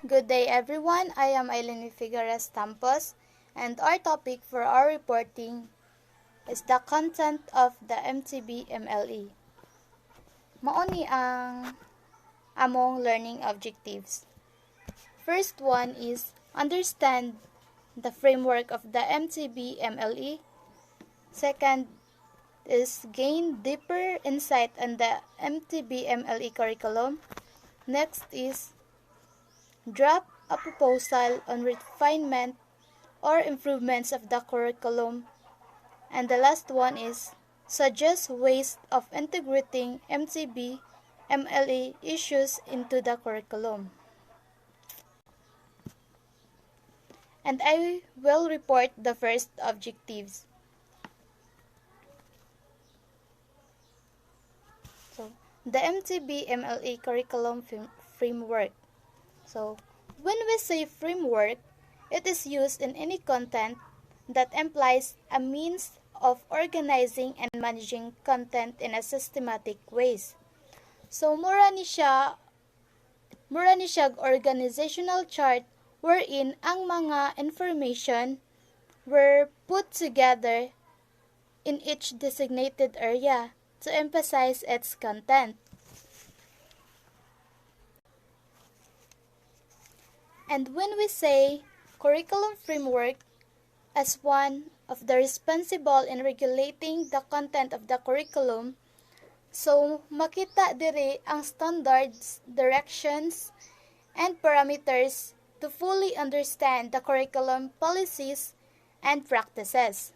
Good day everyone, I am Aileen Figueres Tampos and our topic for our reporting is the content of the Mtb Mle. Mauni ang among learning objectives. First one is understand the framework of the Mtb Mle. Second is gain deeper insight on the Mtb Mle curriculum. Next is draft a proposal on refinement or improvements of the curriculum. And the last one is suggest ways of integrating Mtb Mle issues into the curriculum. And I will report the first objectives. So, the Mtb Mle curriculum framework. So, when we say framework, it is used in any content that implies a means of organizing and managing content in a systematic ways. So, mura ni siya organizational chart wherein ang mga information were put together in each designated area to emphasize its content. And when we say curriculum framework as one of the responsible in regulating the content of the curriculum, so makita diri ang standards, directions, and parameters to fully understand the curriculum policies and practices.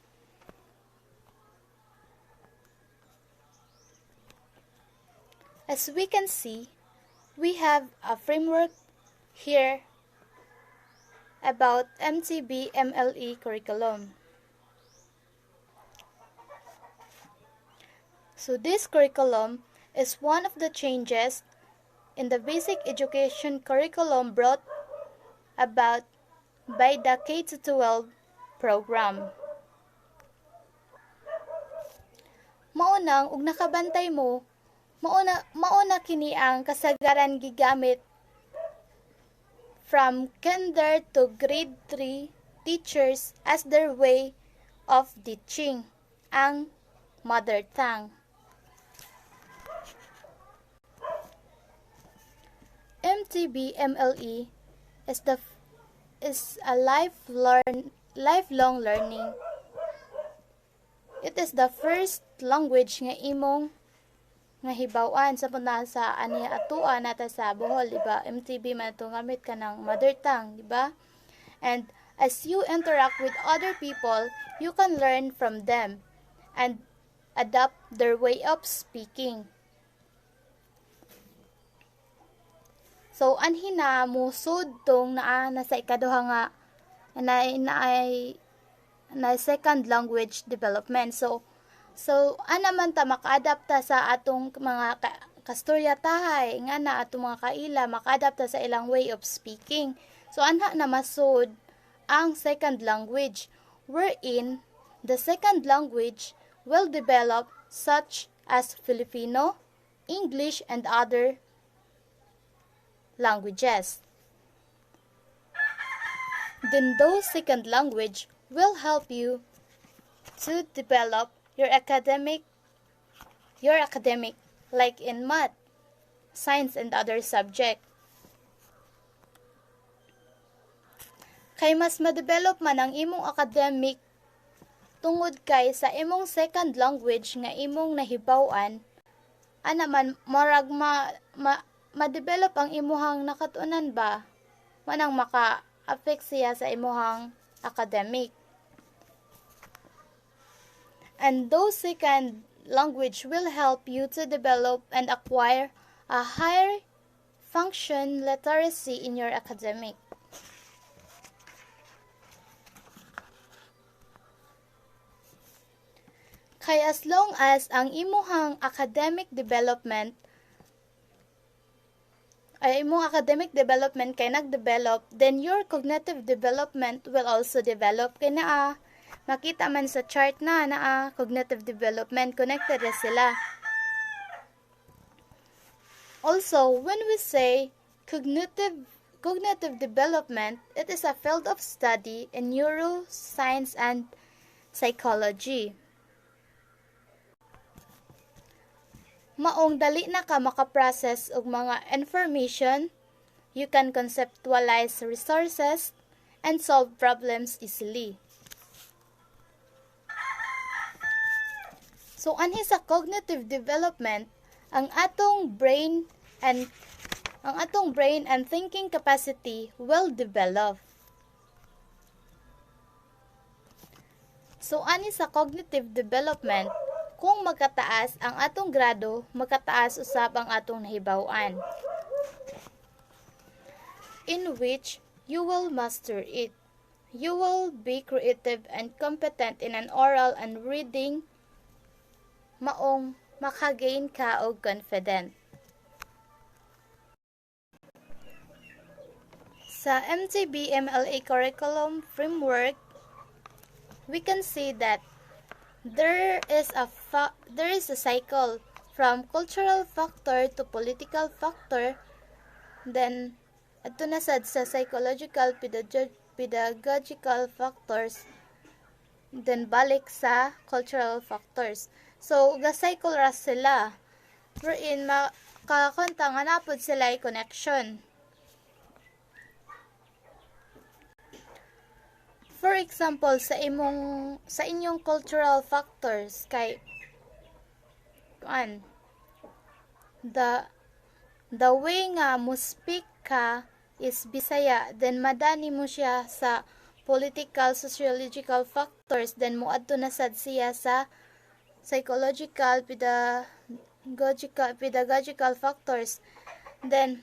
As we can see, we have a framework here about Mtb Mle curriculum. So this curriculum is one of the changes in the basic education curriculum brought about by the K-12 program. Maunang ug nakabantay mo, mauna kini ang kasagaran gigamit from kinder to grade 3 teachers as their way of teaching ang mother tongue. Mtb Mle is a lifelong learning. It is the first language nga imong nga hibaw-an sa punta sa ani atua nata sa Bohol, diba? Mtb man ito gamit ka ng mother tongue, diba? And as you interact with other people, you can learn from them and adapt their way of speaking. So, anhin na musod tong nasa ikaduha nga na second language development. So anaman ta maka-adapta sa atong mga kastorya tahay nga na atong mga kaila maka-adapta sa ilang way of speaking. So anha na masud ang second language wherein the second language will develop such as Filipino, English, and other languages. Then those second language will help you to develop your academic like in math, science, and other subject. Kay mas ma-develop man ang imong academic tungod kay sa imong second language nga imong nahibaw-an, ana man marag ma-develop ang imuhang nakatunan ba manang maka-affect siya sa imuhang academic. And those second language will help you to develop and acquire a higher function literacy in your academic. Kaya as long as ang imuhang academic development kay nag-develop, then your cognitive development will also develop. Kaya makita man sa chart na cognitive development, connected na sila. Also, when we say cognitive cognitive development, it is a field of study in neuroscience and psychology. Maong dali na ka makaprocess og mga information, you can conceptualize resources, and solve problems easily. So anhi sa cognitive development, ang atong brain and thinking capacity will develop. So ani sa cognitive development, kung magkataas ang atong grado, magkataas usab ang atong nahibaw-an, in which you will master it. You will be creative and competent in an oral and reading, maong makagain ka og confident. Sa Mtb Mle curriculum framework, we can see that there is a cycle from cultural factor to political factor, then adto na sad sa psychological pedagogical factors, then balik sa cultural factors. So ga-cycle ra sila, wherein makakonta nga napod sila ay connection. For example, sa inyong cultural factors kay the way nga mo speak ka is Bisaya, then madani mo siya sa political sociological factors, then moadto na sad siya sa psychological pedagogical factors, then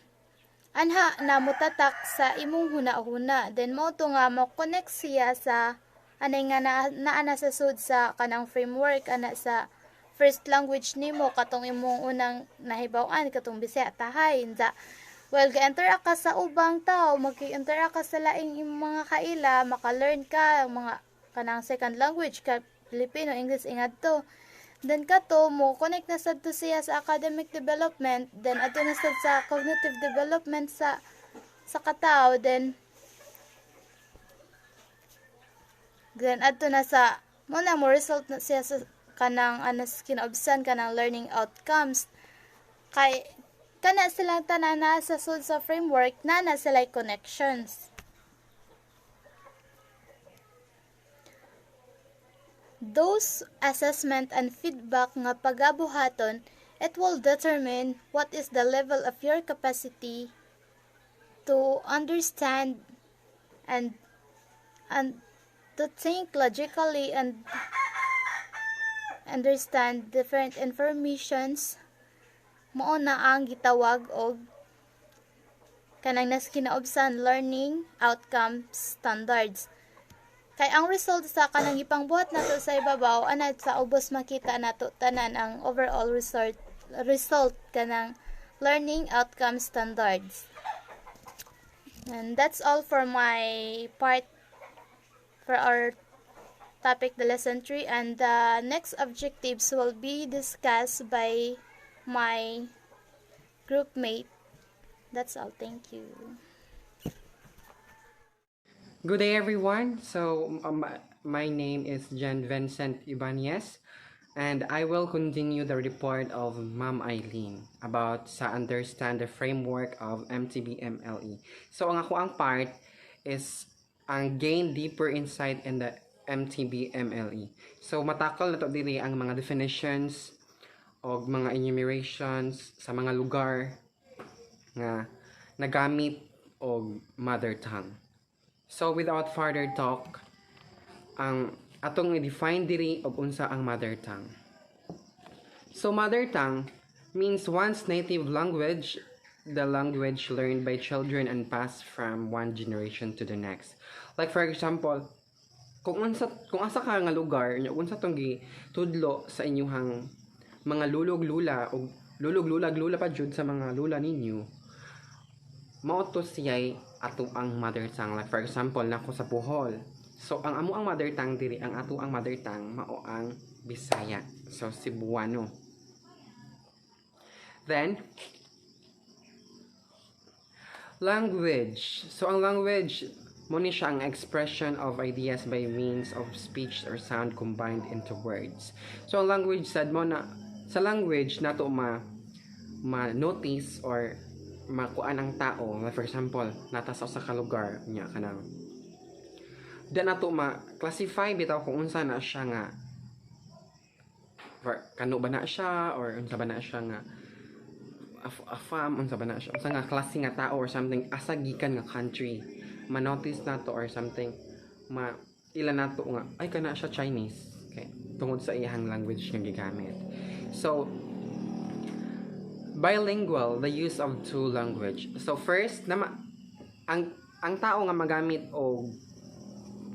anha na mutatak sa imong huna-huna, then mo to nga mo connect siya sa anay nga naana sa sud sa kanang framework ana sa first language nimo katong imong unang nahibaw-an katong Bisaya tahay inza. Well, ga-interact ka sa ubang tao, mag-interact ka sa laing imong mga kaila, maka-learn ka mga kanang second language ka Filipino, English ingadto. Then kato mo connect na sad to siya sa academic development, then ato na sad sa cognitive development sa katao, then ato na sa mo result na siya sa kanang kinaobsan kanang learning outcomes. Kay kana silang tanan na sa sud sa framework na sila connections. Those assessment and feedback nga pagabuhaton, it will determine what is the level of your capacity to understand and to think logically and understand different informations. Mao na ang gitawag og kanang kinaobsan learning outcome standards. Kay ang result sa kanang ipangbuhat nato sa ibabaw ana sa ubos makita nato tanan ang overall result kanang learning outcome standards. And that's all for my part for our topic, the lesson 3, and the next objectives will be discussed by my group mate. That's all. Thank you. Good day, everyone. So, my name is Jan Vincent Ibanez, and I will continue the report of Ma'am Eileen about sa understand the framework of Mtb Mle. So, ang ako ang part is ang gain deeper insight in the Mtb Mle. So, matakal na to diri ang mga definitions o mga enumerations sa mga lugar nga nagamit og mother tongue. So, without further talk, ang atong i-define diri og unsa ang mother tongue. So, mother tongue means one's native language, the language learned by children and passed from one generation to the next. Like for example, kung asa ka nga lugar, unsa tong gitudlo sa inyuhang mga lulog-lula o lulog-lula pa jud sa mga lula ninyo, mao to siya'y ato ang mother tongue. Like for example, nako sa Bohol. So ang amo ang mother tongue diri, ang ato ang mother tongue mao ang Bisaya. So Cebuano. Then Language. So ang language mo ni siya ang expression of ideas by means of speech or sound combined into words. So ang language sad mo na sa language nato ma-notice or makuan ang tao. For example, natasaw sa kalugar niya kanang da nato ma-classify bitaw kung unsa na siya nga kano ba na siya or unsa ba na siya nga unsa ba na siya unsa nga klase nga tao or something asa gikan nga country ma-notice nato or something ilan nato nga ay kana siya Chinese okay tungod sa iyang language nga gigamit. So bilingual, the use of two language. So first ang tao nga magamit og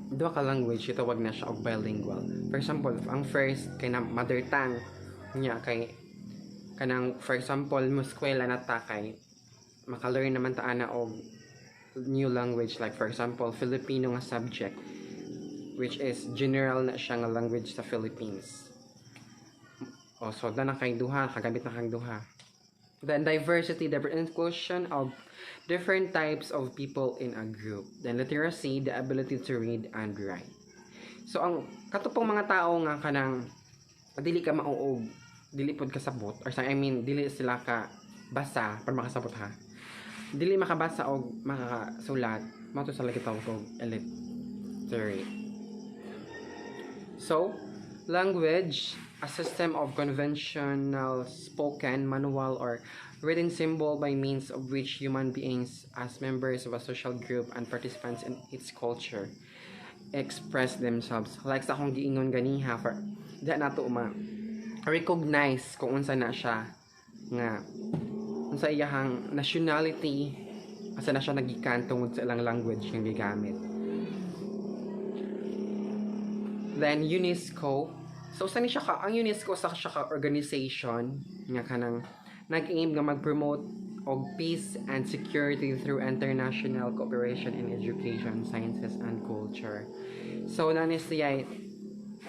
duha ka language itawag na siya og bilingual. For example, ang first kay na mother tongue niya kay kanang for example mo eskwela na ta kay maka-learn naman ta ana og new language like for example Filipino nga subject which is general na siya nga language sa Philippines. So da na kay duha kagamit na kang duha. Then diversity, the inclusion of different types of people in a group. Then literacy, the ability to read and write. So ang katupong mga tao nga kanang dili ka mauog, dili pod kasabot or dili sila ka basa para makasabot ha. Dili makabasa og makasulat, mao to sa lagi tawag og illiterate. So language, a system of conventional spoken, manual, or written symbol by means of which human beings, as members of a social group and participants in its culture, express themselves. Like sa akong giingon ganiha, for da nato recognize kung unsa na siya nga unsa iyahang nationality, asa na siya nagikan tungod sa ilang language nga gigamit. Then UNESCO. So saan siya ka? Ang UNESCO sa siya ka organization nga kanang nag-aim nga mag-promote og peace and security through international cooperation in education, sciences, and culture. So nani siya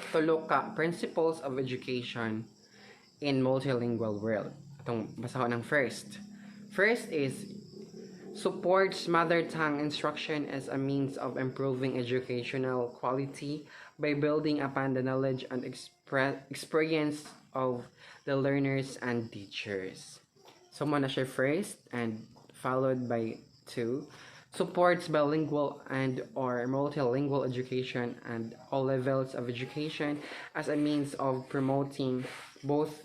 tulo ka principles of education in multilingual world. Itong basahon ng first. First is supports mother tongue instruction as a means of improving educational quality by building upon the knowledge and experience of the learners and teachers. So muna siya first and followed by 2. Supports bilingual and or multilingual education and all levels of education as a means of promoting both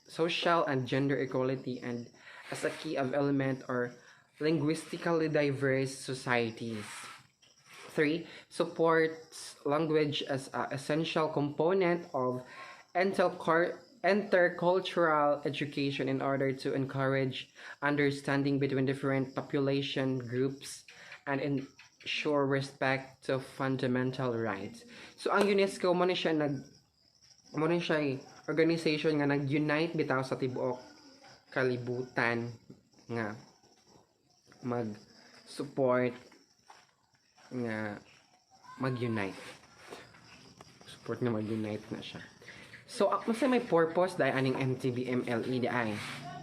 social and gender equality and as a key of element or linguistically diverse societies. 3. Supports language as an essential component of intercultural education in order to encourage understanding between different population groups and ensure respect to fundamental rights. So ang UNESCO mo na siya organization nga nag-unite bitaw sa tibuok kalibutan nga mag-support nga mag-unite. Support nga mag-unite na siya. So, ako may purpose dahil aning Mtb Mle dahil.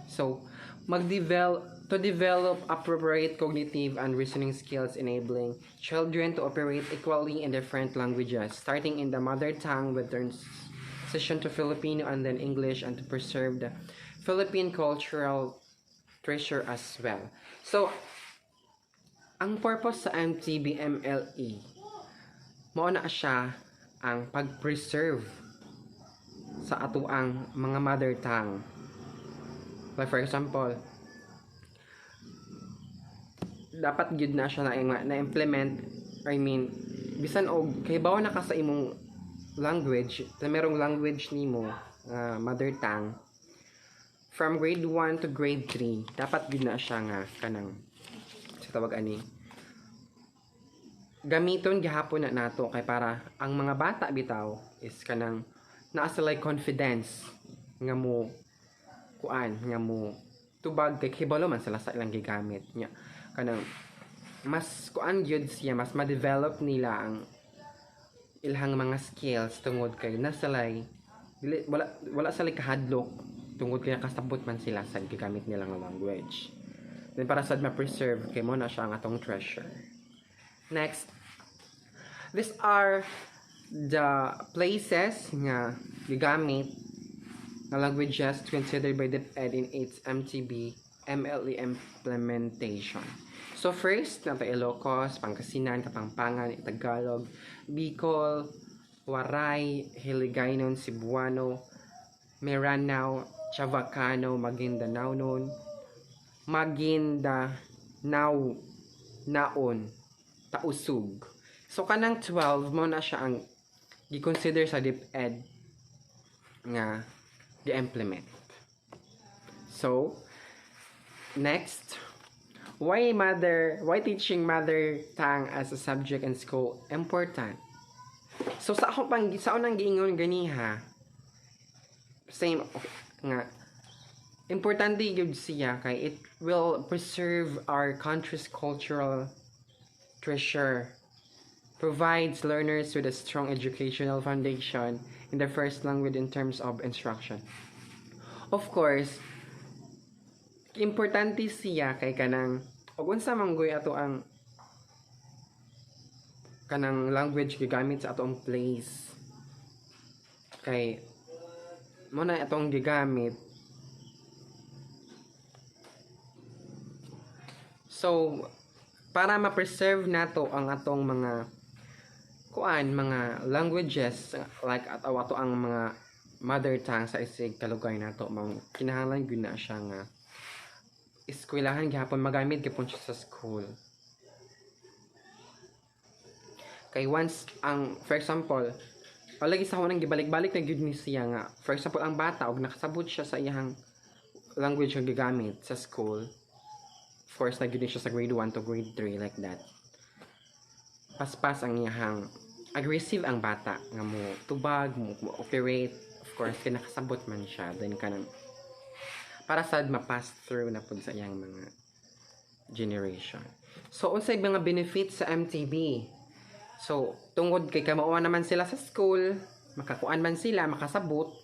So, to develop appropriate cognitive and reasoning skills enabling children to operate equally in different languages, starting in the mother tongue with transition to Filipino and then English, and to preserve the Philippine cultural treasure as well. So, ang purpose sa Mtb Mle, mao na siya ang pag-preserve sa atuang mga mother tongue. Like for example, dapat gyud na siya na-implement, bisan og kay bawa na ka sa imong language, na merong language nimo, mother tongue, from grade 1 to grade 3, dapat gyud na siya nga kanang tawag ani gamiton gihapon na nato kay para ang mga bata bitaw is kanang naa sila confidence nga mo tubag kay hibalo man sila sa ilang gigamit nya kanang mas kuan gyud siya mas ma-develop nila ang ilang mga skills tungod kay nasalay wala sila kahadlok tungod kay kasabot man sila sa gigamit nilang language. then para sad ma-preserve kay mo na siya ang atong treasure. Next, these are the places nga gigamit na languages considered by DepEd in its Mtb Mle implementation. So first, nato Ilocos, Pangasinan, Kapampangan, Tagalog, Bicol, Waray, Hiligaynon, Cebuano, Maranao, Chavacano, Maguindanao noon, Maguindanao, Naon, Tausug. So kanang 12 mo na siya ang gi-consider sa DepEd nga gi-implement. So next, why teaching mother tongue as a subject in school important? So sa unang giingon ganiha, same nga importante gyud siya kay it will preserve our country's cultural treasure, provides learners with a strong educational foundation in their first language in terms of instruction. Of course, importante siya kay kanang og unsa man goy ato ang kanang language gigamit sa atong place, kay mo na atong gigamit. So para ma-preserve nato ang atong mga mga languages like ato ang mga mother tongue sa isig kalugay nato, kinahanglan gyud na siya nga eskwelahan gihapon magamit gyapon siya sa school. Kay once ang for example, lagi sa unang gibalik-balik na gyud ni siya nga for example ang bata og nakasabot siya sa iyang language nga gigamit sa school, of course na gyud siya sa grade 1 to grade 3 like that. Paspas ang iyang aggressive ang bata nga mo tubag mo operate, of course kinakasabot man siya, then kanang para sad ma-pass through na pud sa iyang mga generation. So unsay mga benefits sa Mtb? So tungod kay kamauan naman sila sa school, makakuan man sila, makasabot,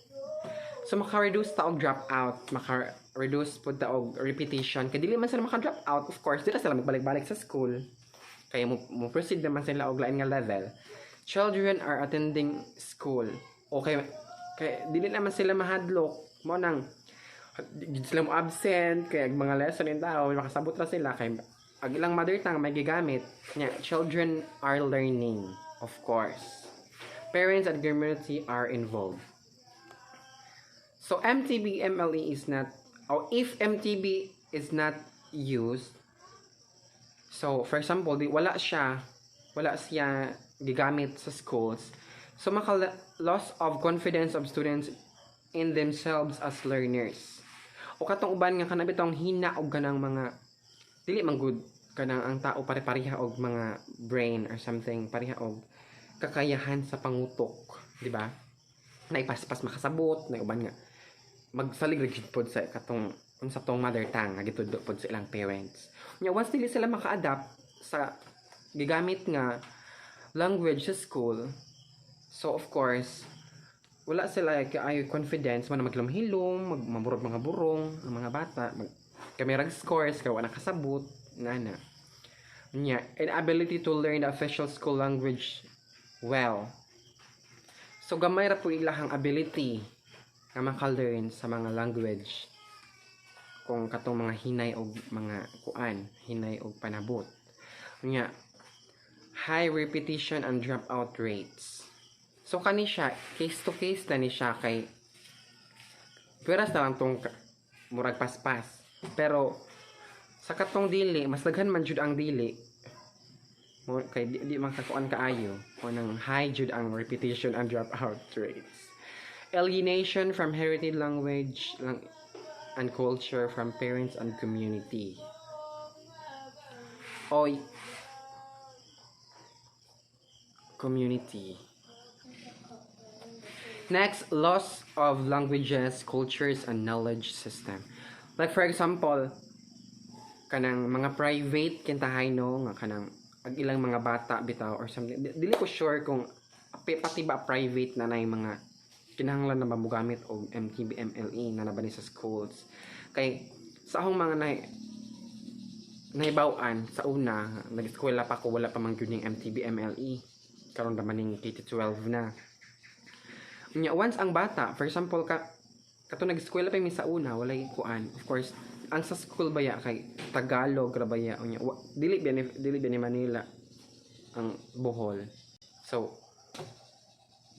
so maka-reduce ta og dropout, maka-reduce pud ta og repetition, kay dili man sila maka-drop out, of course dili sila magbalik-balik sa school, kaya mo proceed naman sila og lain nga level. Children are attending school, okay, kay dili naman sila mahadlok mo nang sila mo absent kay mga lesson in tao, makasabot ra sila kay ang ilang mother tongue may gigamit nya. Children are learning, of course, parents and community are involved. So Mtb Mle is not, or if Mtb is not used, so for example wala siya gigamit sa schools, so maka loss of confidence of students in themselves as learners. O katong uban nga kanang bitong hina og kanang mga dili man good kanang ang tao pare-pareha og mga brain or something, pareha og kakayahan sa pangutok, di ba? Naipaspas makasabot, na uban nga magsalig rigid pod sa katong unsa tong mother tongue nga gitudlo pod sa ilang parents. Nya once dili sila maka-adapt sa gigamit nga language sa school, so of course wala sila kaayo confidence man maglamhilom, mamurog mga burong ang mga bata, kamerang scores kay wala nakasabot nana. Nya inability to learn the official school language well. So gamay ra po ilahang ability nga maka-learn sa mga language kung katong mga hinay og mga hinay og panabot. Nya high repetition and dropout rates. So kani siya case to case na ni siya kay peras na lang tong murag paspas, pero sa katong dili mas daghan man jud ang dili mo kay di makakuan kaayo o nang high jud ang repetition and dropout rates. Alienation from heritage language and culture from parents and community. Community. Next, loss of languages, cultures, and knowledge system. Like for example, kanang mga private kintahay no nga kanang ag ilang mga bata bitaw or something. Dili ko sure kung pati ba private na nay mga kinahanglan na mamugamit og Mtb Mle na nabani sa schools. Kay sa akong mga naibawan sa una, nag-eskwela pa ko, wala pa man gyud ning Mtb Mle. Karon naman ning K-12 na. Unya once ang bata, for example kato nag-eskwela pa mi sa una, walay kuan. Of course, ang sa school baya kay Tagalog ra baya unya dili ba ni Manila ang Bohol. So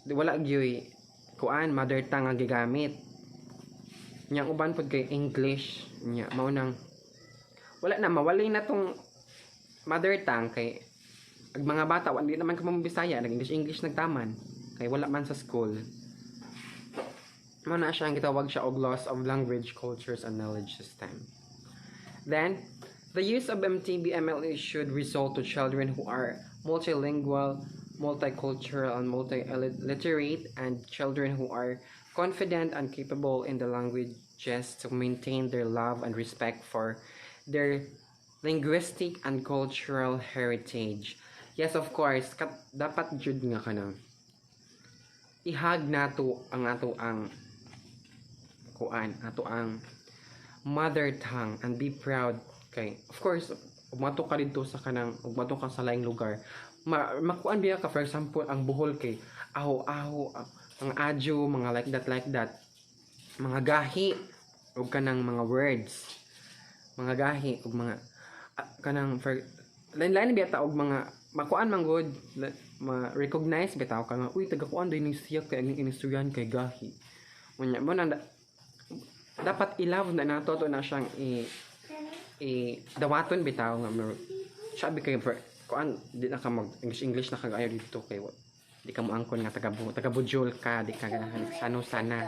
wala gyoy kuan mother tongue ang gigamit. Nya uban pod kay English nya mao nang wala na mawalay na tong mother tongue kay ang mga bata wala naman ka Bisaya, nag English nagtaman kay wala man sa school. Mao na siya ang gitawag siya og loss of language, cultures and knowledge system. Then the use of Mtb Mle should result to children who are multilingual, multicultural and multiliterate, and children who are confident and capable in the languages to maintain their love and respect for their linguistic and cultural heritage. Yes, of course, dapat jud nga kanang ihag nato ang kuan ato ang mother tongue and be proud kay of course umato ka dito sa kanang umato ka sa laing lugar makuan biya ka for example ang Bohol kay aho ang adyo mga like that mga gahi ug kanang mga words mga gahi ug mga kanang for lain biya ta og mga makuan man good ma-recognize bitaw ka nga uy taga kuan din ni siya kay ang inistoryan kay gahi unya mo na dapat ilaw na nato to na siyang dawaton bitaw nga sabi kay kuan di na ka mag English na kagayo dito kay di ka mo angkon nga taga Bujol ka di ka ganahan sano sana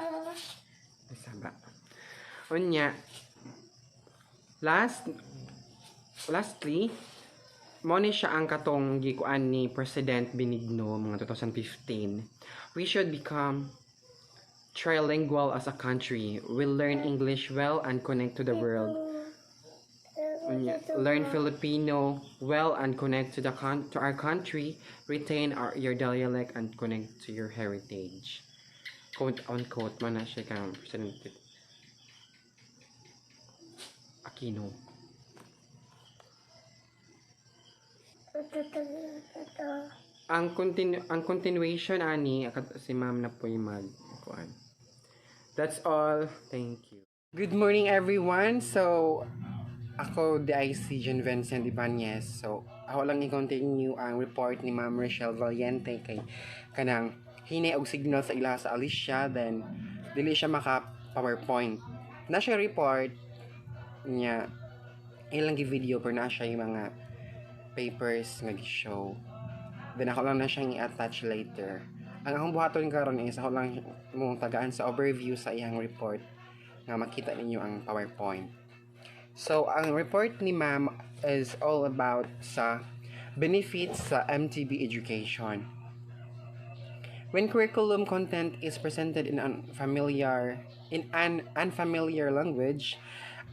saba unya lastly mo ni siya ang katong gikuan ni President Benigno mga 2015 we should become trilingual as a country. We'll learn English well and connect to the world. Learn Filipino well and connect to our country. Retain your dialect and connect to your heritage. Quote unquote man na siya kang President Aquino. Ang continuation ani si ma'am na po yung magkuan. That's all. Thank you. Good morning everyone. So ako si John Vincent Ibanez. So ako lang i-continue ang report ni Ma'am Rochelle Valiente kay kanang hinay og signal sa ila sa Alicia then dili siya maka PowerPoint. Na siya report niya ilang video pero na siya yung mga papers nga gi-show. Then ako lang na siyang i-attach later. Ang akong buhaton karon is ako lang mong tagaan sa overview sa iyang report nga makita ninyo ang PowerPoint. So, ang report ni ma'am is all about sa benefits sa Mtb Education. When curriculum content is presented in an unfamiliar language,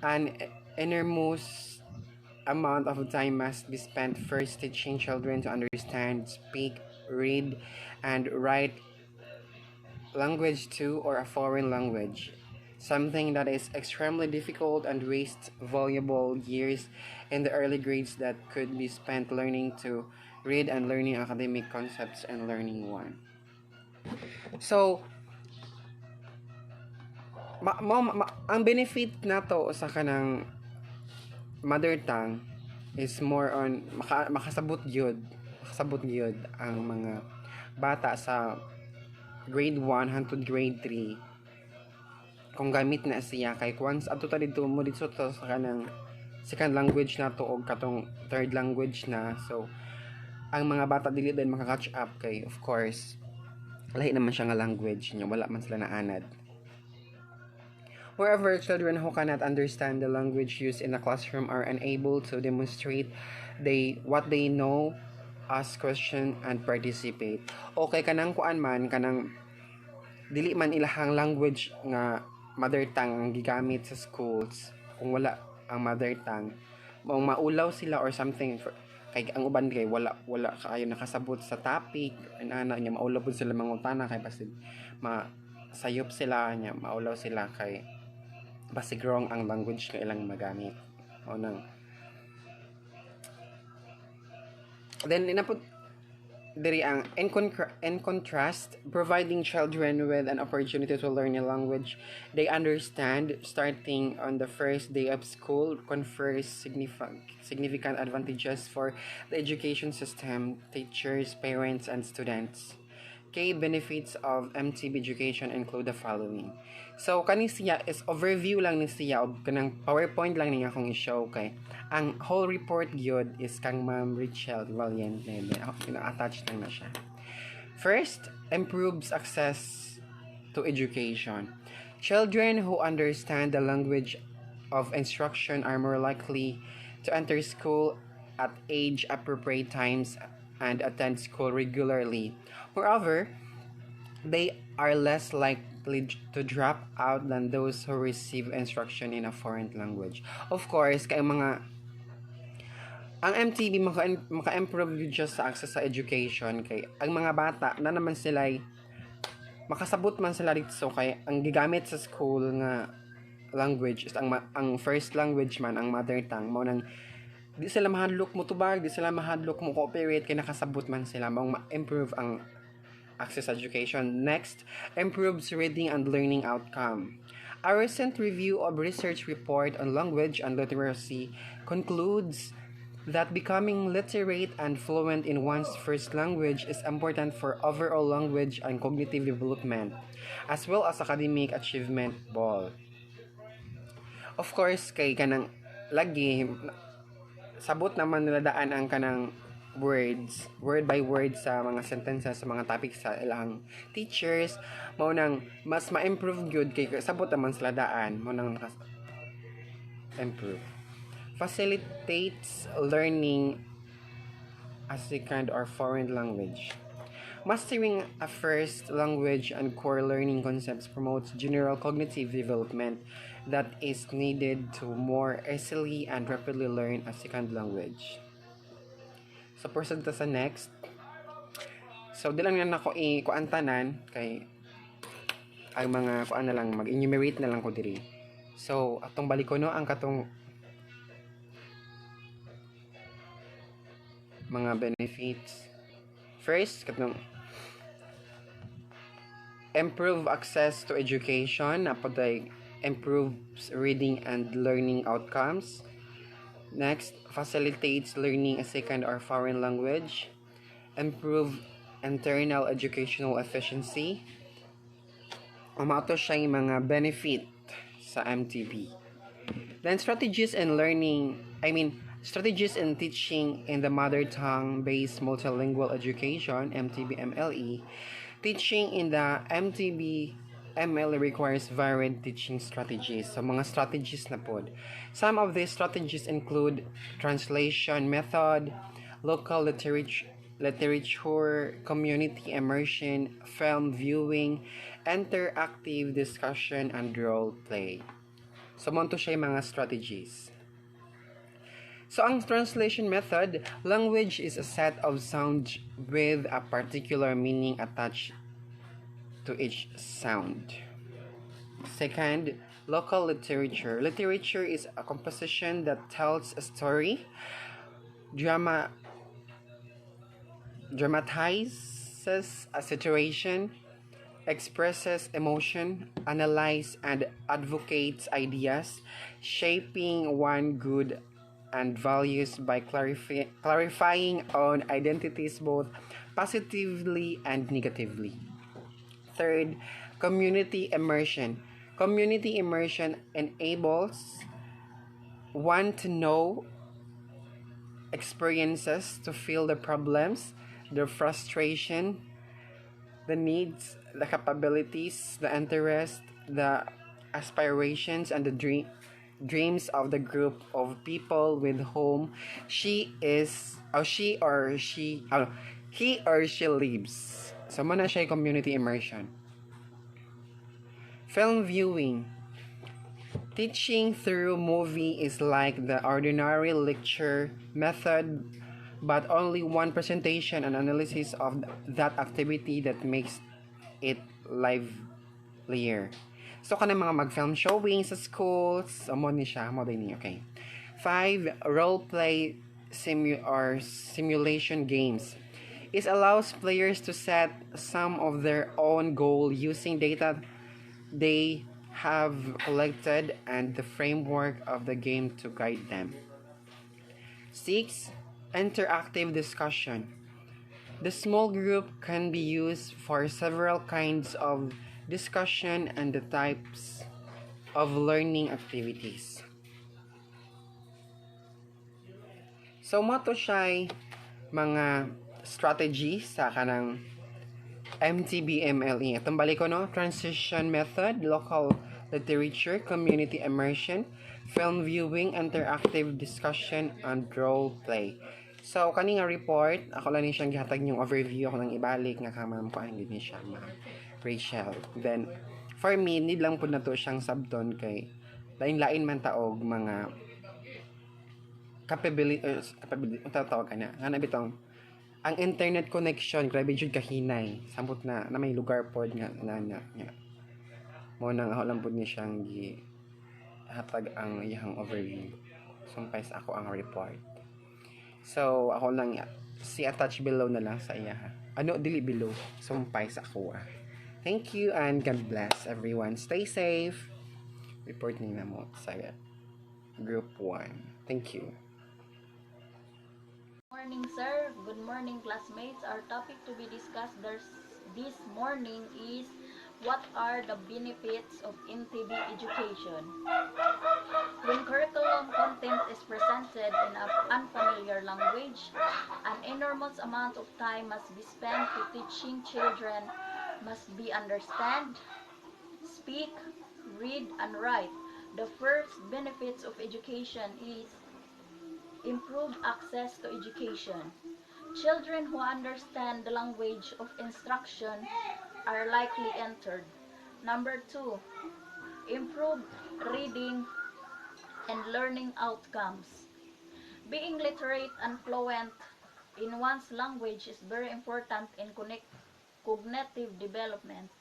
an enormous amount of time must be spent first teaching children to understand, speak, read, and write language 2 or a foreign language, something that is extremely difficult and wastes valuable years in the early grades that could be spent learning to read and learning academic concepts and learning 1. So, ang benefit nato sa kanang mother tongue is more on makasabot gyud ang mga bata sa grade 1 hangtod grade 3 kung gamit na siya kay once adto ta dito mo dito sa kanang second language na to og katong third language na so ang mga bata dili din maka-catch up kay of course lahi naman siya nga language nya wala man sila naanad. Wherever children who cannot understand the language used in the classroom are unable to demonstrate what they know, ask question and participate. Okay kanang kuan man kanang dili man ilahang language nga mother tongue ang gigamit sa schools kung wala ang mother tongue maulaw sila or something kay ang uban kay wala kaayo nakasabot sa topic ana nya maulaw pud sila mangutana kay basig sayop sila nya maulaw sila kay basig wrong ang language nga ilang magamit o nang Then inapot diri ang in contrast, providing children with an opportunity to learn a language they understand starting on the first day of school confers significant advantages for the education system, teachers, parents, and students. Key benefits of Mtb Education include the following. So, kani siya is overview lang ni siya o kanang PowerPoint lang niya akong i-show kay ang whole report gyud is kang Ma'am Richelle Valiente. Attached lang na siya. First, improves access to education. Children who understand the language of instruction are more likely to enter school at age appropriate times and attend school regularly. Moreover, they are less likely to drop out than those who receive instruction in a foreign language. Of course, kay mga ang MTB maka-improve just sa access sa education kay ang mga bata na naman sila makasabot man sila dito so kay ang gigamit sa school nga language is ang first language man ang mother tongue mo nang di sila mahadlok mo tubag, di sila mahadlok mo cooperate kay nakasabot man sila mong ma-improve ang access education. Next, improves reading and learning outcome. A recent review of research report on language and literacy concludes that becoming literate and fluent in one's first language is important for overall language and cognitive development, as well as academic achievement goal. Of course, kay kanang lagi sabot naman nila daan ang kanang words, word by word sa mga sentences, sa mga topics sa ilang teachers, mao nang mas ma-improve gyud kay sabot naman sila daan, mao nang improve. Facilitates learning a second or foreign language. Mastering a first language and core learning concepts promotes general cognitive development that is needed to more easily and rapidly learn a second language. So, proceed ta sa next. So, di lang yan ako kuantanan kay ang mga kuan na lang, mag-enumerate na lang ko diri. So, atong balik ko no ang katong mga benefits. First, katong improve access to education, napoday improves reading and learning outcomes. Next, facilitates learning a second or foreign language. Improve internal educational efficiency. Umato siya yung mga benefit sa MTB. Then, strategies in teaching in the mother tongue-based multilingual education, Mtb Mle. Teaching in the Mtb Mle requires varied teaching strategies. So, mga strategies na pod. Some of these strategies include translation method, local literature, community immersion, film viewing, interactive discussion, and role play. So, monto siya yung mga strategies. So, ang translation method, language is a set of sounds with a particular meaning attached to each sound. Second, local literature. Literature is a composition that tells a story, dramatizes a situation, expresses emotion, analyzes and advocates ideas, shaping one good and values by clarifying on identities both positively and negatively. Third, community immersion. Community immersion enables one to know experiences, to feel the problems, the frustration, the needs, the capabilities, the interest, the aspirations, and the dreams of the group of people with whom he or she lives. So, muna siya community immersion. Film viewing. Teaching through movie is like the ordinary lecture method, but only one presentation and analysis of that activity that makes it livelier. So, kanang mga mag-film showing sa schools, mo ni siya, mo din ni, okay. 5, role play simulation games. It allows players to set some of their own goal using data they have collected and the framework of the game to guide them. 6. Interactive discussion. The small group can be used for several kinds of discussion and the types of learning activities. So, mato siya mga strategy sa kanang Mtb Mle. Itong balik ko no, transition method, local literature, community immersion, film viewing, interactive discussion, and role play. So, kani nga report, ako lang ni siyang gihatag yung overview, ako nang ibalik nga kamam ko ang ni siya, ma'am Rachel. Then, for me, need lang po na to siyang subton kay lain-lain man taog mga capability, tawag ka na, nga bitong ang internet connection grabe jud kahinay samot na may lugar pod nga nana nya mo nang ako lang pud ni siyang gi hatag ang iyang overview sumpay sa ako ang report. So ako lang si attach below na lang sa iya ano dili below sumpay sa ako Thank you and God bless everyone, stay safe. Report ni na mo sa group 1. Thank you. Morning, sir. Good morning, classmates. Our topic to be discussed this morning is what are the benefits of Mtb education? When curriculum content is presented in an unfamiliar language, an enormous amount of time must be spent to teaching children must be understand, speak, read, and write. The first benefits of education is improved access to education. Children who understand the language of instruction are likely entered. Number 2, improved reading and learning outcomes. Being literate and fluent in one's language is very important in cognitive development.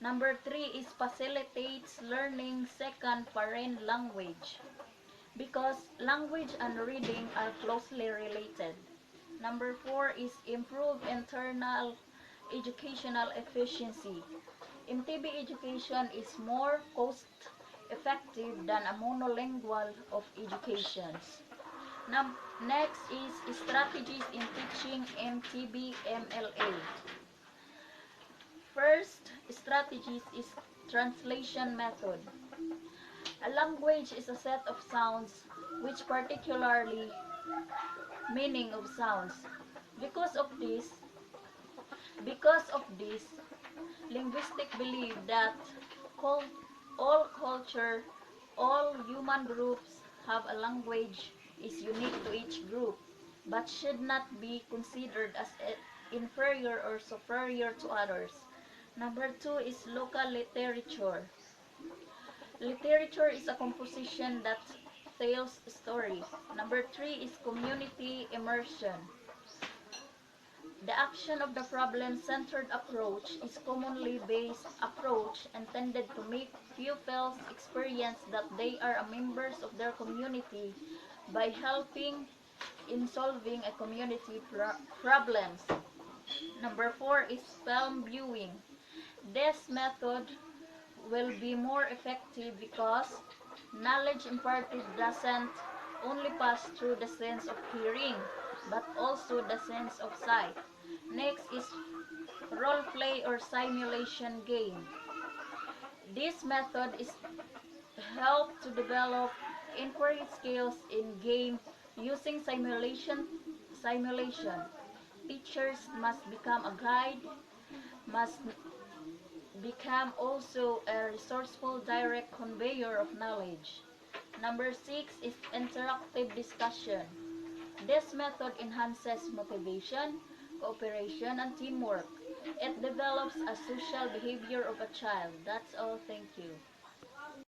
Number 3 is facilitates learning second foreign language, because language and reading are closely related. Number 4 is improve internal educational efficiency. Mtb education is more cost-effective than a monolingual of educations. Next is strategies in teaching Mtb Mle. First strategies is translation method. A language is a set of sounds, which particularly meaning of sounds. Because of this, linguistics believe that all culture, all human groups have a language is unique to each group, but should not be considered as inferior or superior to others. Number 2 is local literature. Literature is a composition that tells stories. Number 3 is community immersion. The action of the problem-centered approach is commonly based approach intended to make pupils experience that they are members of their community by helping in solving a community problems. Number 4 is film viewing. This method will be more effective because knowledge imparted doesn't only pass through the sense of hearing, but also the sense of sight. Next is role play or simulation game. This method is help to develop inquiry skills in game using simulation. Teachers must become a guide, must become also a resourceful direct conveyor of knowledge. Number 6 is interactive discussion. This method enhances motivation, cooperation, and teamwork. It develops a social behavior of a child. That's all. Thank you.